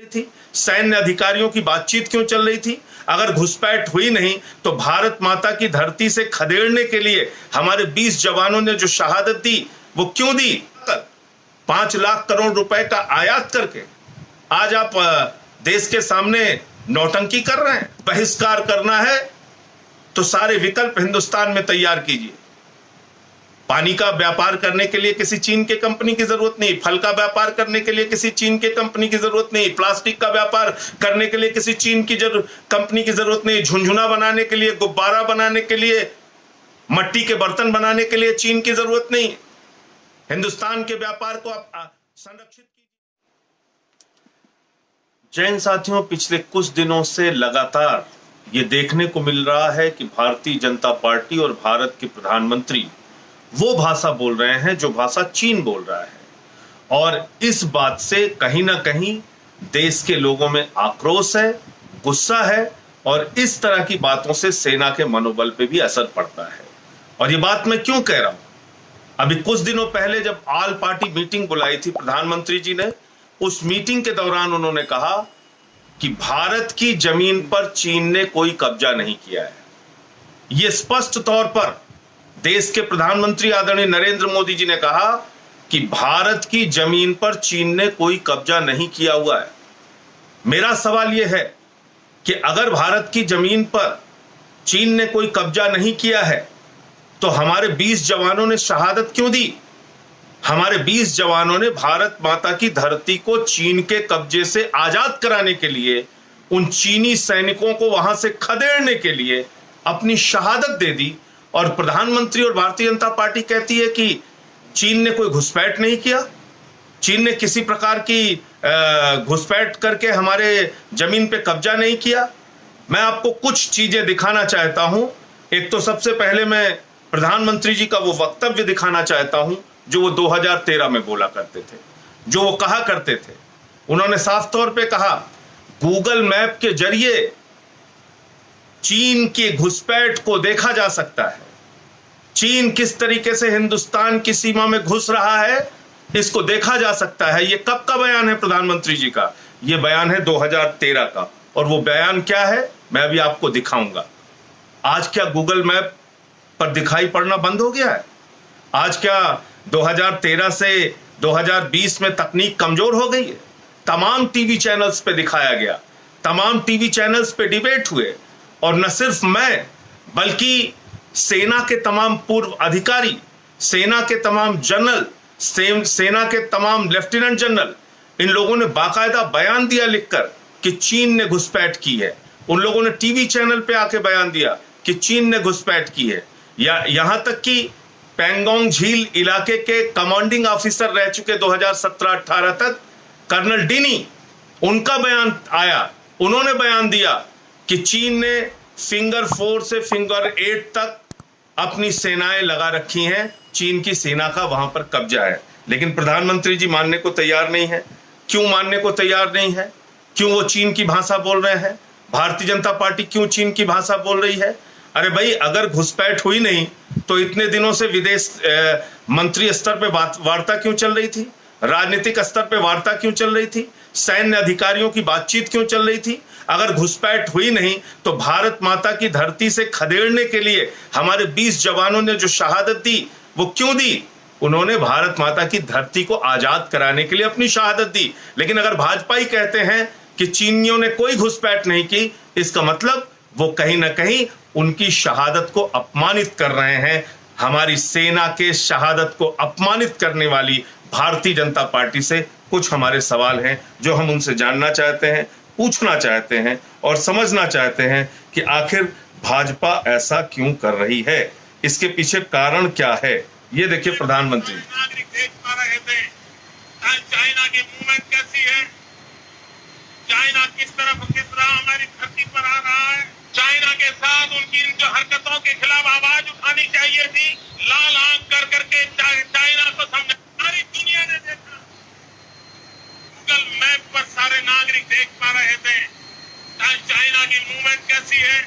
थी? सैन्य अधिकारियों की बातचीत क्यों चल रही थी? अगर घुसपैठ हुई नहीं तो भारत माता की धरती से खदेड़ने के लिए हमारे 20 जवानों ने जो शहादत दी वो क्यों दी? 5 लाख करोड़ रुपए का आयात करके आज आप देश के सामने नौटंकी कर रहे हैं। बहिष्कार करना है तो सारे विकल्प हिंदुस्तान में तैयार कीजिए। पानी का व्यापार करने के लिए किसी चीन के कंपनी की जरूरत नहीं, फल का व्यापार करने के लिए किसी चीन के कंपनी की जरूरत नहीं, प्लास्टिक का व्यापार करने के लिए किसी चीन की कंपनी की जरूरत नहीं, झुनझुना बनाने के लिए, गुब्बारा बनाने के लिए, मट्टी के बर्तन बनाने के लिए चीन की जरूरत नहीं। हिंदुस्तान के व्यापार को आप संरक्षित कीजिए। जैन साथियों, पिछले कुछ दिनों से लगातार ये देखने को मिल रहा है कि भारतीय जनता पार्टी और भारत के प्रधानमंत्री वो भाषा बोल रहे हैं जो भाषा चीन बोल रहा है, और इस बात से कहीं ना कहीं देश के लोगों में आक्रोश है, गुस्सा है, और इस तरह की बातों से सेना के मनोबल पे भी असर पड़ता है। और ये बात मैं क्यों कह रहा हूं? अभी कुछ दिनों पहले जब ऑल पार्टी मीटिंग बुलाई थी प्रधानमंत्री जी ने, उस मीटिंग के दौरान उन्होंने कहा कि भारत की जमीन पर चीन ने कोई कब्जा नहीं किया है। यह स्पष्ट तौर पर देश के प्रधानमंत्री आदरणीय नरेंद्र मोदी जी ने कहा कि भारत की जमीन पर चीन ने कोई कब्जा नहीं किया हुआ है। मेरा सवाल यह है कि अगर भारत की जमीन पर चीन ने कोई कब्जा नहीं किया है तो हमारे 20 जवानों ने शहादत क्यों दी? हमारे 20 जवानों ने भारत माता की धरती को चीन के कब्जे से आजाद कराने के लिए, उन चीनी सैनिकों को वहां से खदेड़ने के लिए अपनी शहादत दे दी। और प्रधानमंत्री और भारतीय जनता पार्टी कहती है कि चीन ने कोई घुसपैठ नहीं किया, चीन ने किसी प्रकार की घुसपैठ करके हमारे जमीन पे कब्जा नहीं किया। मैं आपको कुछ चीजें दिखाना चाहता हूं। एक तो सबसे पहले मैं प्रधानमंत्री जी का वो वक्तव्य दिखाना चाहता हूं जो वो 2013 में बोला करते थे, जो वो कहा करते थे। उन्होंने साफ तौर पे कहा, गूगल मैप के जरिए चीन के घुसपैठ को देखा जा सकता है। चीन किस तरीके से हिंदुस्तान की सीमा में घुस रहा है इसको देखा जा सकता है। ये कब का बयान है प्रधानमंत्री जी का? ये बयान है 2013 का। और वो बयान क्या है मैं अभी आपको दिखाऊंगा। आज क्या गूगल मैप पर दिखाई पड़ना बंद हो गया है? आज क्या 2013 से 2020 में तकनीक कमजोर हो गई है? तमाम टीवी चैनल्स पे दिखाया गया, तमाम टीवी चैनल्स पे डिबेट हुए, और न सिर्फ मैं बल्कि सेना के तमाम पूर्व अधिकारी, सेना के तमाम जनरल, सेना के तमाम लेफ्टिनेंट जनरल, इन लोगों ने बाकायदा बयान दिया लिखकर कि चीन ने घुसपैठ की है। उन लोगों ने टीवी चैनल पे आके बयान दिया कि चीन ने घुसपैठ की है। या यहां तक कि पैंगोंग झील इलाके के कमांडिंग ऑफिसर रह चुके 2017-18 तक, कर्नल डिनी, उनका बयान आया। उन्होंने बयान दिया कि चीन ने फिंगर 4 से फिंगर 8 तक अपनी सेनाएं लगा रखी हैं, चीन की सेना का वहां पर कब्जा है। लेकिन प्रधानमंत्री जी मानने को तैयार नहीं है। क्यों मानने को तैयार नहीं है? क्यों वो चीन की भाषा बोल रहे हैं? भारतीय जनता पार्टी क्यों चीन की भाषा बोल रही है? अरे भाई, अगर घुसपैठ हुई नहीं तो इतने दिनों से विदेश मंत्री स्तर पे वार्ता क्यों चल रही थी? राजनीतिक स्तर पे वार्ता क्यों चल रही थी? सैन्य अधिकारियों की बातचीत क्यों चल रही थी? अगर घुसपैठ हुई नहीं तो भारत माता की धरती से खदेड़ने के लिए हमारे 20 जवानों ने जो शहादत दी वो क्यों दी? उन्होंने भारत माता की धरती को आजाद कराने के लिए अपनी शहादत दी। लेकिन अगर भाजपा ही कहते हैं कि चीनियों ने कोई घुसपैठ नहीं की, इसका मतलब वो कहीं ना कहीं उनकी शहादत को अपमानित कर रहे हैं। हमारी सेना के शहादत को अपमानित करने वाली भारतीय जनता पार्टी से कुछ हमारे सवाल हैं जो हम उनसे जानना चाहते हैं, पूछना चाहते हैं और समझना चाहते हैं कि आखिर भाजपा ऐसा क्यों कर रही है, इसके पीछे कारण क्या है। ये देखिए प्रधानमंत्री। नागरिक देख पा रहे थे चाइना की मूवमेंट कैसी है, चाइना किस तरफ किस रहा हमारी धरती पर आ रहा है। चाइना के साथ उनकी इन जो हरकतों के खिलाफ आवाज उठानी चाहिए थी। लाल आंख कर करके चाइना को समझा, सारी दुनिया ने देखा। गूगल मैप पर सारे नागरिक देख पा रहे थे चाइना की मूवमेंट कैसी है,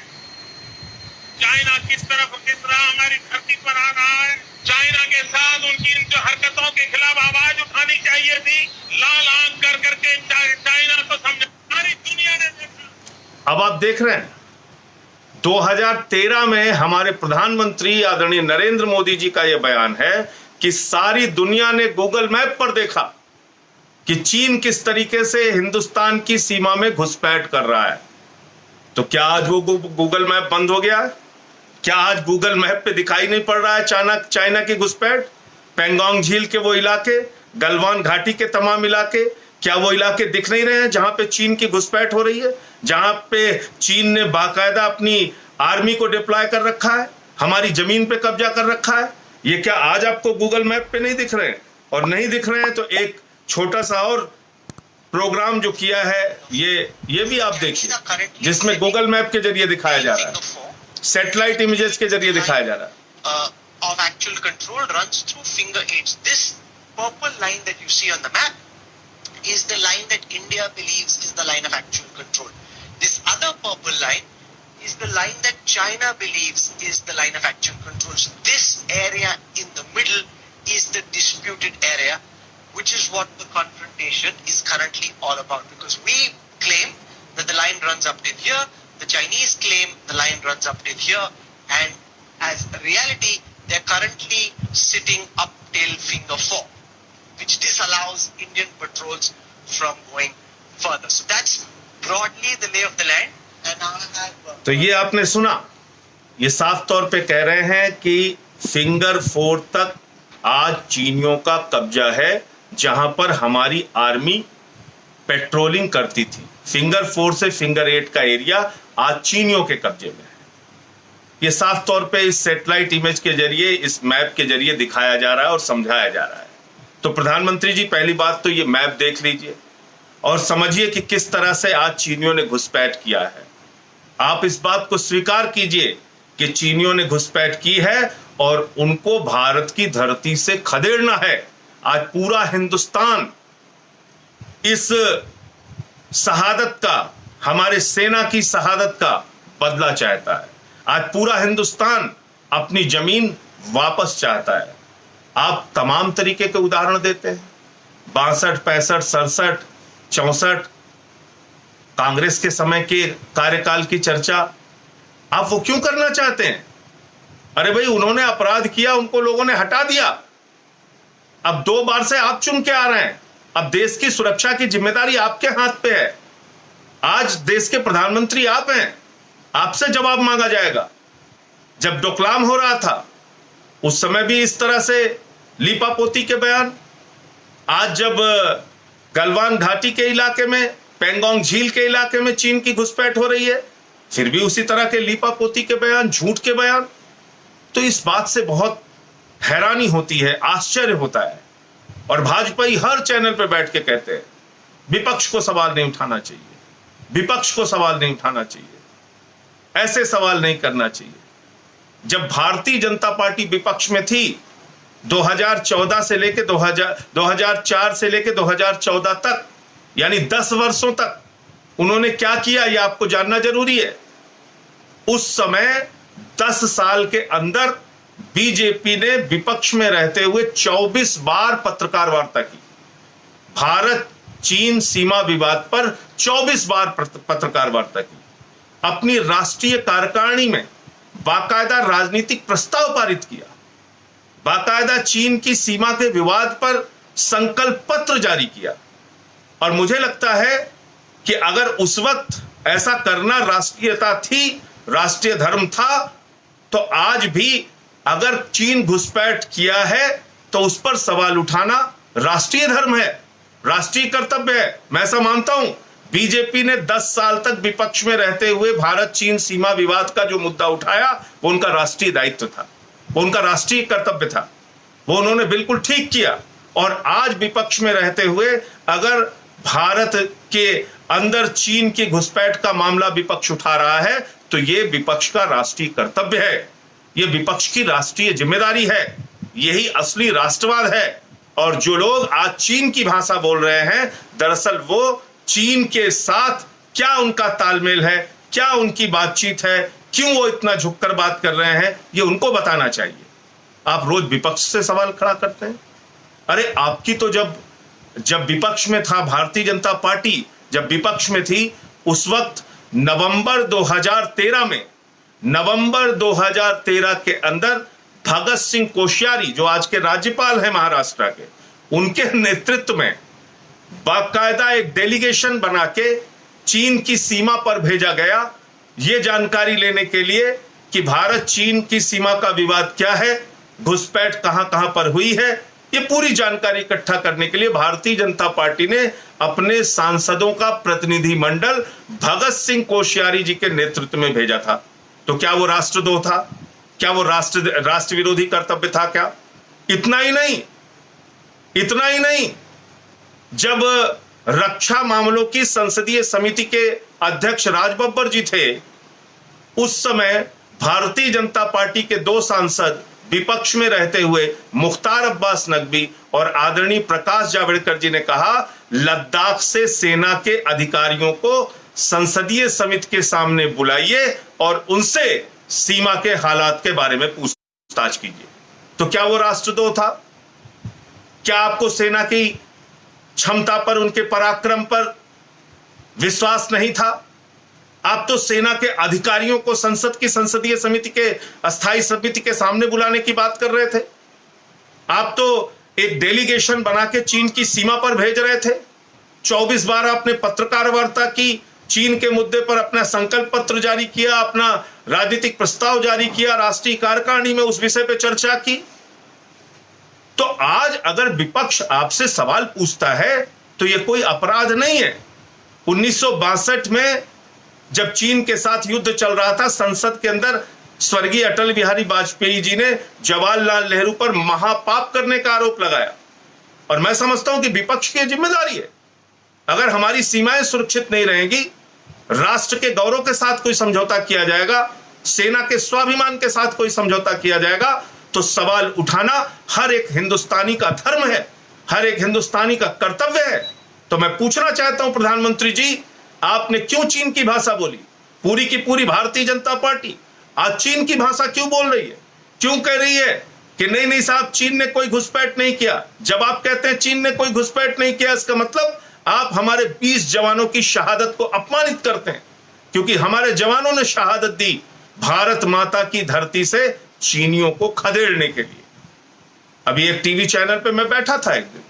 चाइना किस तरफ किस रहा हमारी धरती पर आ रहा है। चाइना के साथ उनकी इन जो हरकतों के खिलाफ आवाज उठानी चाहिए थी। लाल आंख कर करके चाइना को समझा। अब आप देख रहे हैं 2013 में हमारे प्रधानमंत्री आदरणीय नरेंद्र मोदी जी का यह बयान है कि सारी दुनिया ने गूगल मैप पर देखा कि चीन किस तरीके से हिंदुस्तान की सीमा में घुसपैठ कर रहा है। तो क्या आज वो गूगल मैप बंद हो गया है? क्या आज गूगल मैप पे दिखाई नहीं पड़ रहा है चाइना की घुसपैठ? पेंगोंग झील के वो इलाके, गलवान घाटी के तमाम इलाके, क्या वो इलाके दिख नहीं रहे हैं जहां पे चीन की घुसपैठ हो रही है, जहां पे चीन ने बाकायदा अपनी आर्मी को डिप्लॉय कर रखा है, हमारी जमीन पे कब्जा कर रखा है? ये क्या आज आपको गूगल मैप पे नहीं दिख रहे हैं? और नहीं दिख रहे हैं तो एक छोटा सा और प्रोग्राम जो किया है ये भी आप देखिए, जिसमें गूगल मैप के जरिए दिखाया जा रहा है, सैटेलाइट इमेजेस के जरिए दिखाया जा रहा है। Of actual control runs through finger aids. This purple line that you see on the map is the line that India believes is the line of actual control. This other purple line is the line that China believes is the line of actual control. So this area in the middle is the disputed area, which is what the confrontation is currently all about. Because we claim that the line runs up till here, the Chinese claim the line runs up till here, and as a reality, they're currently sitting up till finger 4, which disallows Indian patrols from going further. So that's broadly the lay of the land. And now I have तो ये आपने सुना, ये साफ तौर पे कह रहे हैं कि फिंगर 4 तक आज चीनियों का कब्जा है, जहां पर हमारी आर्मी पेट्रोलिंग करती थी। फिंगर 4 से फिंगर 8 का एरिया आज चीनियों के कब्जे में है। ये साफ तौर पे इस सैटेलाइट इमेज के जरिए, इस मैप के जरिए दिखाया जा रहा है और समझाया जा रहा है। तो प्रधानमंत्री जी, पहली बात तो ये मैप देख लीजिए और समझिए कि किस तरह से आज चीनियों ने घुसपैठ किया है। आप इस बात को स्वीकार कीजिए कि चीनियों ने घुसपैठ की है और उनको भारत की धरती से खदेड़ना है। आज पूरा हिंदुस्तान इस शहादत का, हमारे सेना की शहादत का बदला चाहता है। आज पूरा हिंदुस्तान अपनी जमीन वापस चाहता है। आप तमाम तरीके के उदाहरण देते हैं, 62, 65, 67, 64 कांग्रेस के समय के कार्यकाल की चर्चा आप वो क्यों करना चाहते हैं? अरे भाई, उन्होंने अपराध किया, उनको लोगों ने हटा दिया। अब 2 बार से आप चुन के आ रहे हैं। अब देश की सुरक्षा की जिम्मेदारी आपके हाथ पे है। आज देश के प्रधानमंत्री आप हैं, आपसे जवाब मांगा जाएगा। जब डोकलाम हो रहा था उस समय भी इस तरह से लीपापोती के बयान, आज जब गलवान घाटी के इलाके में, पेंगोंग झील के इलाके में चीन की घुसपैठ हो रही है, फिर भी उसी तरह के लीपापोती के बयान, झूठ के बयान। तो इस बात से बहुत हैरानी होती है, आश्चर्य होता है। और भाजपाई हर चैनल पे बैठ के कहते हैं विपक्ष को सवाल नहीं उठाना चाहिए, विपक्ष को सवाल नहीं उठाना चाहिए, ऐसे सवाल नहीं करना चाहिए। जब भारतीय जनता पार्टी विपक्ष में थी 2014 से लेके 2004 से लेके 2014 तक, यानी 10 वर्षों तक उन्होंने क्या किया ये आपको जानना जरूरी है। उस समय 10 साल के अंदर बीजेपी ने विपक्ष में रहते हुए 24 बार पत्रकार वार्ता की। भारत चीन सीमा विवाद पर 24 बार पत्रकार वार्ता की। अपनी राष्ट्रीय कार्यकारिणी में बाकायदा राजनीतिक प्रस्ताव पारित किया, बाकायदा चीन की सीमा के विवाद पर संकल्प पत्र जारी किया। और मुझे लगता है कि अगर उस वक्त ऐसा करना राष्ट्रीयता थी, राष्ट्रीय धर्म था, तो आज भी अगर चीन घुसपैठ किया है तो उस पर सवाल उठाना राष्ट्रीय धर्म है, राष्ट्रीय कर्तव्य है। मैं ऐसा मानता हूं। बीजेपी ने 10 साल तक विपक्ष में रहते हुए भारत चीन सीमा विवाद का जो मुद्दा उठाया वो उनका राष्ट्रीय दायित्व था, वो उनका राष्ट्रीय कर्तव्य था, वो उन्होंने बिल्कुल ठीक किया। और आज विपक्ष में रहते हुए अगर भारत के अंदर चीन की घुसपैठ का मामला विपक्ष उठा रहा है तो ये विपक्ष का राष्ट्रीय कर्तव्य है, ये विपक्ष की राष्ट्रीय जिम्मेदारी है, यही असली राष्ट्रवाद है। और जो लोग आज चीन की भाषा बोल रहे हैं, दरअसल वो चीन के साथ क्या उनका तालमेल है, क्या उनकी बातचीत है, क्यों वो इतना झुककर बात कर रहे हैं, ये उनको बताना चाहिए। आप रोज विपक्ष से सवाल खड़ा करते हैं। अरे आपकी तो जब विपक्ष में था भारतीय जनता पार्टी, जब विपक्ष में थी उस वक्त नवंबर 2013 के अंदर भगत सिंह कोश्यारी, जो आज के राज्यपाल हैं महाराष्ट्र के, उनके नेतृत्व में बाकायदा एक डेलीगेशन बना के चीन की सीमा पर भेजा गया, यह जानकारी लेने के लिए कि भारत चीन की सीमा का विवाद क्या है, घुसपैठ कहां कहां पर हुई है। ये पूरी जानकारी इकट्ठा करने के लिए भारतीय जनता पार्टी ने अपने सांसदों का प्रतिनिधि मंडल भगत सिंह कोश्यारी जी के नेतृत्व में भेजा था। तो क्या वो राष्ट्रद्रोह था? क्या वो राष्ट्र विरोधी कर्तव्य था? क्या इतना ही नहीं, जब रक्षा मामलों की संसदीय समिति के अध्यक्ष राज बब्बर जी थे, उस समय भारतीय जनता पार्टी के 2 सांसद विपक्ष में रहते हुए मुख्तार अब्बास नकवी और आदरणीय प्रकाश जावड़ेकर जी ने कहा, लद्दाख से सेना के अधिकारियों को संसदीय समिति के सामने बुलाइए और उनसे सीमा के हालात के बारे में पूछताछ कीजिए। तो क्या वो राष्ट्रद्रोह था? क्या आपको सेना की क्षमता पर, उनके पराक्रम पर विश्वास नहीं था? आप तो सेना के अधिकारियों को संसद की संसदीय समिति के अस्थायी समिति के सामने बुलाने की बात कर रहे थे। आप तो एक डेलीगेशन बना के चीन की सीमा पर भेज रहे थे। 24 बार आपने पत्रकार वार्ता की, चीन के मुद्दे पर अपना संकल्प पत्र जारी किया, अपना राजनीतिक प्रस्ताव जारी किया, राष्ट्रीय कार्यकारिणी में उस विषय पर चर्चा की। तो आज अगर विपक्ष आपसे सवाल पूछता है तो यह कोई अपराध नहीं है। 1962 में जब चीन के साथ युद्ध चल रहा था, संसद के अंदर स्वर्गीय अटल बिहारी वाजपेयी जी ने जवाहरलाल नेहरू पर महापाप करने का आरोप लगाया। और मैं समझता हूं कि विपक्ष की जिम्मेदारी है, अगर हमारी सीमाएं सुरक्षित नहीं रहेंगी, राष्ट्र के गौरव के साथ कोई समझौता किया जाएगा, सेना के स्वाभिमान के साथ कोई समझौता किया जाएगा, तो सवाल उठाना हर एक हिंदुस्तानी का धर्म है, हर एक हिंदुस्तानी का कर्तव्य है। तो मैं पूछना चाहता हूं प्रधानमंत्री जी, आपने क्यों चीन की भाषा बोली? पूरी की पूरी भारतीय जनता पार्टी आज चीन की भाषा क्यों बोल रही है? क्यों कह रही है कि नहीं साहब, चीन ने कोई घुसपैठ नहीं किया? जब आप कहते हैं चीन ने कोई घुसपैठ नहीं किया, इसका मतलब आप हमारे 20 जवानों की शहादत को अपमानित करते हैं, क्योंकि हमारे जवानों ने शहादत दी भारत माता की धरती से चीनियों को खदेड़ने के लिए। अभी एक टीवी चैनल पे मैं बैठा था, एक दिन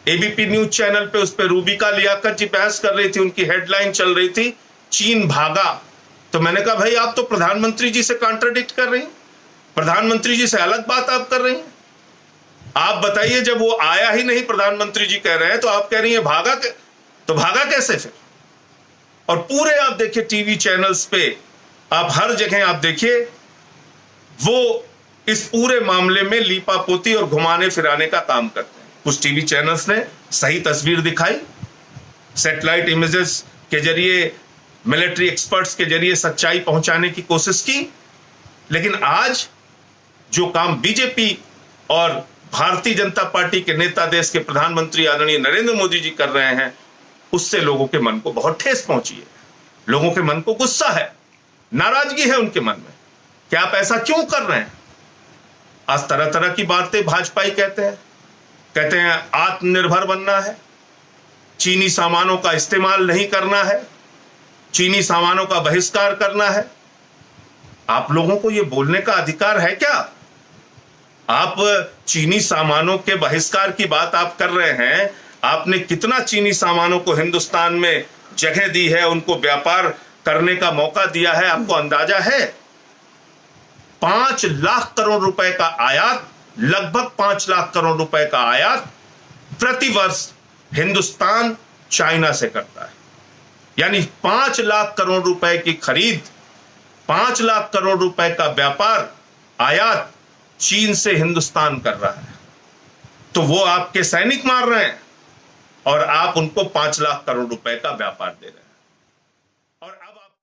एबीपी न्यूज चैनल पे, उस पे रूबिका लियाकत जी बहस कर रही थी, उनकी हेडलाइन चल रही थी, चीन भागा। तो मैंने कहा भाई, आप तो प्रधानमंत्री जी से कॉन्ट्रडिक्ट कर रही हैं, प्रधानमंत्री जी से अलग बात आप कर रही हैं। आप बताइए, जब वो आया ही नहीं, प्रधानमंत्री जी कह रहे हैं, तो आप कह रही हैं भागा तो भागा कैसे फिर? और पूरे आप देखिए टीवी चैनल्स पे, आप हर जगह आप देखिए, वो इस पूरे मामले में लीपापोती और घुमाने फिराने का काम करते हैं। कुछ टीवी चैनल्स ने सही तस्वीर दिखाई, सैटेलाइट इमेजेस के जरिए, मिलिट्री एक्सपर्ट्स के जरिए सच्चाई पहुंचाने की कोशिश की, लेकिन आज जो काम बीजेपी और भारतीय जनता पार्टी के नेता, देश के प्रधानमंत्री आदरणीय नरेंद्र मोदी जी कर रहे हैं, उससे लोगों के मन को बहुत ठेस पहुंची है। लोगों के मन को गुस्सा है, नाराजगी है उनके मन में कि आप ऐसा क्यों कर रहे हैं। आज तरह तरह की बातें भाजपाई कहते हैं आत्मनिर्भर बनना है, चीनी सामानों का इस्तेमाल नहीं करना है, चीनी सामानों का बहिष्कार करना है। आप लोगों को यह बोलने का अधिकार है क्या? आप चीनी सामानों के बहिष्कार की बात आप कर रहे हैं, आपने कितना चीनी सामानों को हिंदुस्तान में जगह दी है, उनको व्यापार करने का मौका दिया है, आपको अंदाजा है? 5 लाख करोड़ रुपए का आयात, लगभग 5 लाख करोड़ रुपए का आयात प्रतिवर्ष हिंदुस्तान चाइना से करता है। यानी 5 लाख करोड़ रुपए की खरीद, 5 लाख करोड़ रुपए का व्यापार, आयात चीन से हिंदुस्तान कर रहा है। तो वो आपके सैनिक मार रहे हैं और आप उनको 5 लाख करोड़ रुपए का व्यापार दे रहे हैं।